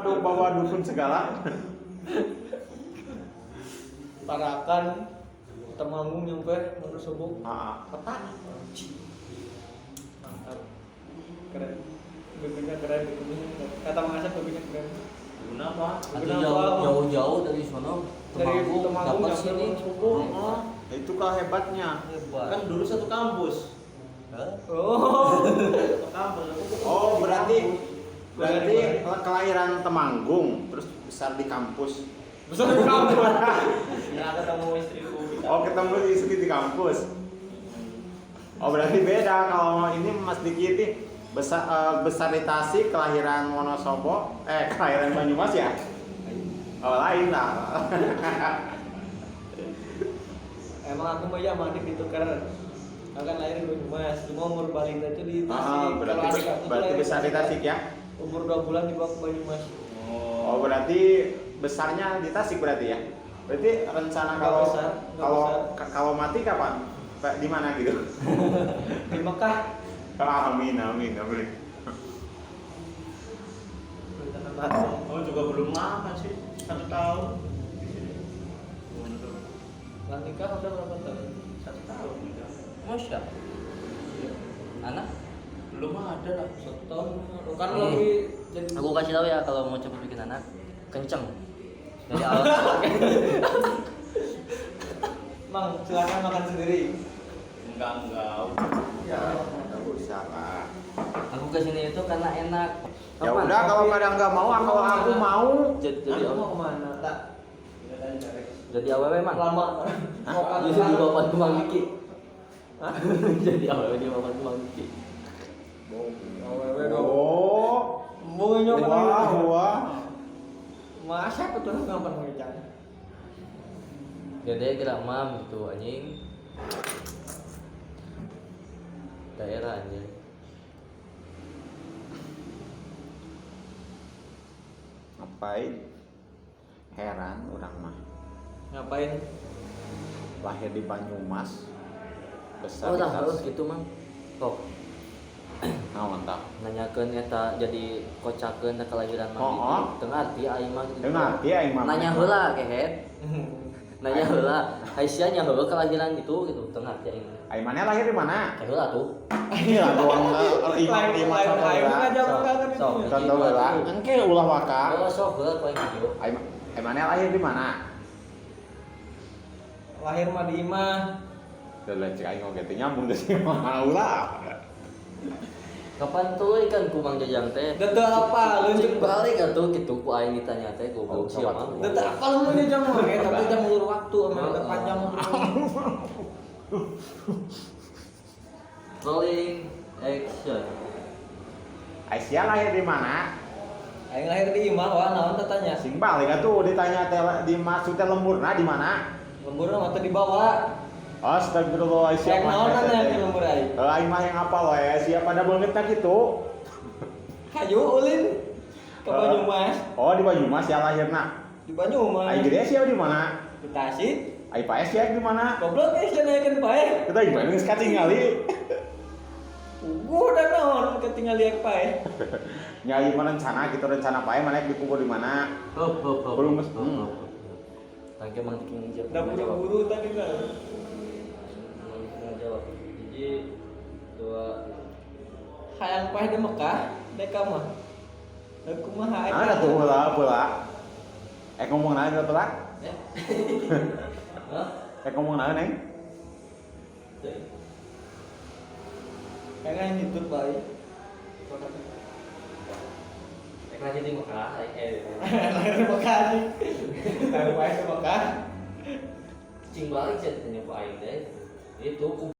Waduh, bawa dukun segala. Tarakan Temanggung nyampe Wonosobo. Kota. Mantap. Keren. Bebeknya keren, kata Mang Asep bebeknya keren. Kenapa? Atau jauh-jauh dari sono Dari Temanggung Temanggung dapat sampai sini. Wonosobo. Itu kah hebatnya. Hebat. Kan dulu satu kampus. Oh. Satu kampus. Oh, berarti kelahiran Temanggung, terus besar di kampus. Besar di kampus. Ya ketemu istriku. Oh, ketemu istri di kampus. Oh, berarti beda kalau ini Mas Diki ini besar di Tasik, kelahiran Wonosobo, kelahiran Banyumas ya? Oh, lain lah. Emang aku mah ya mandi gitu karena akan lahir di Banyumas, cuma umur balik itu di Tasik. Berarti besar di Tasik ya? Umur 2 bulan dibawa ke Banyumas. Oh, berarti besarnya di Tasik berarti ya? Berarti rencana kalau mati kapan? Di mana gitu? Di Mekah. Amin. Oh juga belum lama sih, 1 tahun. Lah nikah udah berapa tahun? 1 tahun. Masya. Anak? Belum ada lah. 1 tahun. Kan Nih, lagi jadi aku kasih tahu ya kalau mau cepet bikin anak, kenceng. Dari awal. Mang, silakan makan sendiri. Enggak. Ya, nggak usah lah. Aku kesini itu karena enak. Ya udah kalau pada nggak mau, kalau aku mau. Jadi Aku mau kemana? Tak. jadi aww mang. Lama. Mau kan Jadi bapak tukang Diki. Hah? Jadi aww di bapak tukang Diki. Awewe dong. Oh, Mau nyoba. wah. Masa betul ngapain ngejang? Gede gerak mam gitu anjing. Daerah anjing. Ngapain? Heran orang mah. Ngapain? Lahir di Banyumas, besar Oh di dah harus Tasik. gitu mang. Kok Mantap. nanyakeun eta jadi kocakeun da kelahiran mang Oh, oh. gitu. Teu ngarti aing mah gitu. Dengar dia yang mah. Nanya heula kehet. Nanya heula. Aisyah nya heula kelahiran gitu teu ngarti aing. Aimannya lahir di mana? Kayak heula tuh. Iya, doang imam satu lah. Contoh lah. Engke ulah waka. Kalau sok heula ku aing video. Aimannya lahir di mana? Lahir mah di imah. Udah cek aing oge teh nyambung geus mah ulah. Kapan tuh kan ku Mang Jajang teh? Dete apa? Lu Cek balik atuh kitu ku aing ditanya teh goblok sia Mang. Dete apa lu nya jam mah? Tapi jam ulur waktu sama dete panjang. Rolling action. Aisyah lahir di mana? Aing lahir di imah, wah naon tanya. Sing balik atuh ditanya teh di maksud teh lemburna di mana? Lemburna mah teu dibawa. Astagfirullah Aisyah. Kayak naon nanya ke lembur aing. Aing mah yang apal we, siapa pada beungeutna kitu. Hayu ulin ke Banyumas. Oh, di Banyumas ya lahirna. Di Banyumas. Aing gede sia di mana? Di Tasik. Aing paes ya di mana? Goblok geus naikeun pae. Kita gimana geus katingali. Gua udah naon ketinggal liek pae. Nyai mana rencana gitu rencana pae mana dikubur di mana? Hop. Belum, Tangke Mang Diki jawab. Udah punya guru tadi kan. Jawab. Hiji, dua. Hayang pae di Mekah, deka mah. Aku mah hayang. Ada tuh pula. Ngomong naon pula? Hah? Ngomong naon neng? Pengen itu baik. Ek lagi di Mekah, Lahir di Mekah nih. Lahir pae di Mekah. cing balik ceritanya ku aing teh. Itu